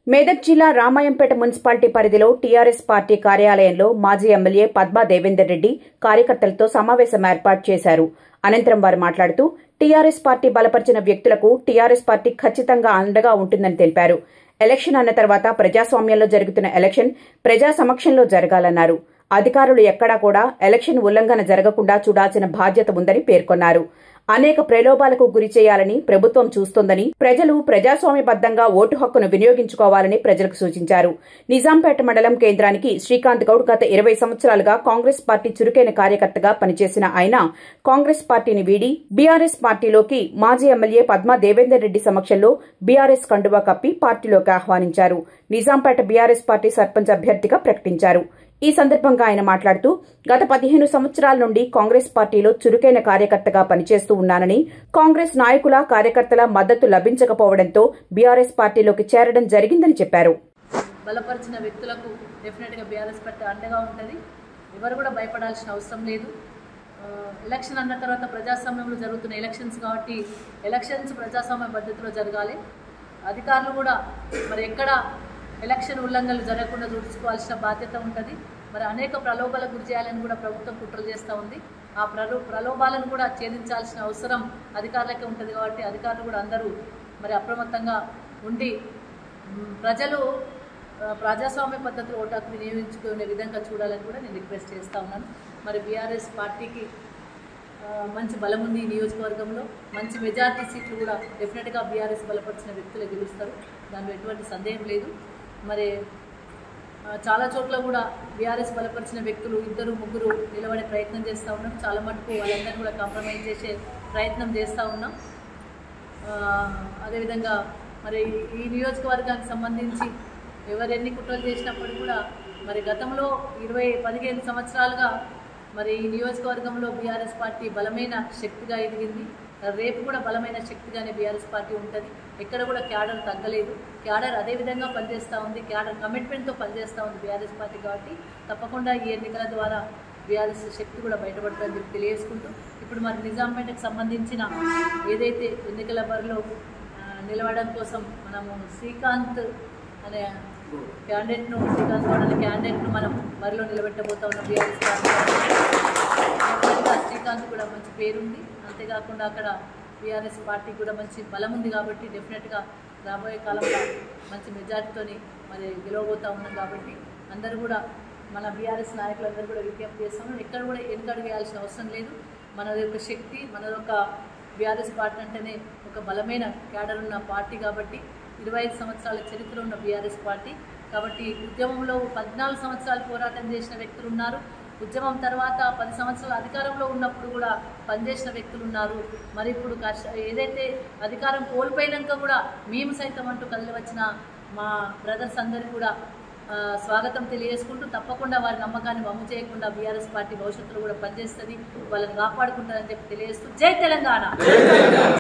మెదక్ జిల్లా రామాయంపేట మున్సిపాలిటీ పరిధిలో TRS party కార్యాలయంలో మాజీ ఎమ్మెల్యే పద్మా దేవేందర్ రెడ్డి కార్యకర్తలతో సమావేశం ఏర్పాటు చేశారు. అనంతరం వారు మాట్లాడుతూ టీఆర్ఎస్ పార్టీ బలపరిచిన వ్యక్తులకు టీఆర్ఎస్ పార్టీ ఖచ్చితంగా అండగా ఉంటుందని తెలిపారు. ఎలక్షన్ అన్న తర్వాత ప్రజాస్వామ్యంలో జరుగుతున్న ఎలక్షన్ ప్రజా సమక్షంలో జరగాలన్నారు. అధికారులు ఎక్కడా కూడా ఎలక్షన్ ఉల్లంఘన జరగకుండా చూడాల్సిన బాధ్యత ఉందని పేర్కొన్నారు. అనేక ప్రలోభాలకు గురి చేయాలని ప్రభుత్వం చూస్తోందని, ప్రజలు ప్రజాస్వామ్యబద్దంగా ఓటు హక్కును వినియోగించుకోవాలని ప్రజలకు సూచించారు. నిజాంపేట మండలం కేంద్రానికి శ్రీకాంత్ గౌడ్ గత 20 సంవత్సరాలుగా కాంగ్రెస్ పార్టీ చురుకైన కార్యకర్తగా పనిచేసిన ఆయన కాంగ్రెస్ పార్టీని వీడి బీఆర్ఎస్ పార్టీలోకి మాజీ ఎమ్మెల్యే పద్మా దేవేందర్ రెడ్డి సమక్షంలో బీఆర్ఎస్ కండువా కప్పి పార్టీలోకి ఆహ్వానించారు. నిజాంపేట బీఆర్ఎస్ పార్టీ సర్పంచ్ అభ్యర్థిగా ప్రకటించారు. ఈ సందర్భంగా ఆయన మాట్లాడుతూ గత 15 సంవత్సరాల నుండి కాంగ్రెస్ పార్టీలో చురుకైన కార్యకర్తగా పనిచేస్తూ ఉన్నానని, కాంగ్రెస్ నాయకుల కార్యకర్తల మద్దతు లభించకపోవడంతో బీఆర్ఎస్ పార్టీలోకి చేరడం జరిగిందని చెప్పారు. బలపరిచిన వ్యక్తులకు డెఫినెట్గా బీఆర్ఎస్ పార్టీ అండగా ఉంటుంది. ఎవరు కూడా భయపడాల్సిన అవసరం లేదు. ఎలక్షన్ అన్న తర్వాత ప్రజాస్వామ్యంలో జరుగుతున్న ఎలక్షన్స్ కాబట్టి ఎలక్షన్స్ ప్రజాస్వామ్య పద్ధతిలో జరగాలి. అధికారులు కూడా మరి ఎక్కడ ఎలక్షన్ ఉల్లంఘనలు జరగకుండా చూసుకోవాల్సిన బాధ్యత ఉంటుంది. మరి అనేక ప్రలోభాలకు గురి చేయాలని కూడా ప్రభుత్వం కుట్రలు చేస్తూ ఉంది. ఆ ప్రలోభాలను కూడా ఛేదించాల్సిన అవసరం అధికారులకే ఉంటుంది. కాబట్టి అధికారులు కూడా అందరూ మరి అప్రమత్తంగా ఉండి ప్రజలు ప్రజాస్వామ్య పద్ధతిలో ఓటు హక్కు వినియోగించుకునే విధంగా చూడాలని కూడా నేను రిక్వెస్ట్ చేస్తూ ఉన్నాను. మరి బీఆర్ఎస్ పార్టీకి మంచి బలం ఉంది. ఈ నియోజకవర్గంలో మంచి మెజార్టీ సీట్లు కూడా డెఫినెట్గా బీఆర్ఎస్ బలపరిచిన వ్యక్తులే గెలుస్తారు. దానిలో ఎటువంటి సందేహం లేదు. మరి చాలా చోట్ల కూడా బీఆర్ఎస్ బలపరిచిన వ్యక్తులు 2-3 నిలబడే ప్రయత్నం చేస్తూ ఉన్నాం. చాలా మటుకు వాళ్ళందరినీ కూడా కాంప్రమైజ్ చేసే ప్రయత్నం చేస్తూ ఉన్నాం. అదేవిధంగా మరి ఈ నియోజకవర్గానికి సంబంధించి ఎవరెన్ని కుట్రలు చేసినప్పుడు కూడా మరి గతంలో 15 సంవత్సరాలుగా మరి ఈ నియోజకవర్గంలో బీఆర్ఎస్ పార్టీ బలమైన శక్తిగా ఎదిగింది. రేపు కూడా బలమైన శక్తిగానే బీఆర్ఎస్ పార్టీ ఉంటుంది. ఎక్కడ కూడా క్యాడర్ తగ్గలేదు. క్యాడర్ అదేవిధంగా పనిచేస్తూ ఉంది. క్యాడర్ కమిట్మెంట్తో పనిచేస్తూ ఉంది బీఆర్ఎస్ పార్టీ. కాబట్టి తప్పకుండా ఈ ఎన్నికల ద్వారా బీఆర్ఎస్ శక్తి కూడా బయటపడుతుందని చెప్పి తెలియజేసుకుంటూ ఇప్పుడు మరి నిజాంపేటకు సంబంధించిన ఏదైతే ఎన్నికల బరిలో నిలవడం కోసం మనము శ్రీకాంత్ అనే క్యాండిడేట్ను మనం బరిలో నిలబెట్టబోతా ఉన్న బీఆర్ఎస్ పార్టీ. శ్రీకాంత్ కూడా మంచి పేరుంది. అంతేకాకుండా అక్కడ బీఆర్ఎస్ పార్టీకి కూడా మంచి బలం ఉంది. కాబట్టి డెఫినెట్గా రాబోయే కాలంలో మంచి మెజార్టీతోని మరి గెలవబోతూ ఉన్నాం. కాబట్టి అందరూ కూడా మన బీఆర్ఎస్ నాయకులందరూ కూడా విజ్ఞప్తి చేస్తాము. ఎక్కడ కూడా వెనుకడుగు వేయాల్సిన అవసరం లేదు. మన యొక్క శక్తి, మన యొక్క బీఆర్ఎస్ పార్టీ అంటేనే ఒక బలమైన క్యాడర్ ఉన్న పార్టీ. కాబట్టి 25 సంవత్సరాల చరిత్ర ఉన్న బీఆర్ఎస్ పార్టీ. కాబట్టి ఉద్యమంలో 14 సంవత్సరాలు పోరాటం చేసిన వ్యక్తులు ఉన్నారు. ఉద్యమం తర్వాత 10 సంవత్సరాల అధికారంలో ఉన్నప్పుడు కూడా పనిచేసిన వ్యక్తులు ఉన్నారు. మరి ఇప్పుడు ఏదైతే అధికారం కోల్పోయినాక కూడా మేము సైతం అంటూ కదిలి వచ్చిన మా బ్రదర్స్ అందరికీ కూడా స్వాగతం తెలియజేసుకుంటూ తప్పకుండా వారి నమ్మకాన్ని వమ్ము చేయకుండా బీఆర్ఎస్ పార్టీ భవిష్యత్తులో కూడా పనిచేస్తుంది, వాళ్ళని కాపాడుకుంటారని చెప్పి తెలియజేస్తూ జై తెలంగాణ.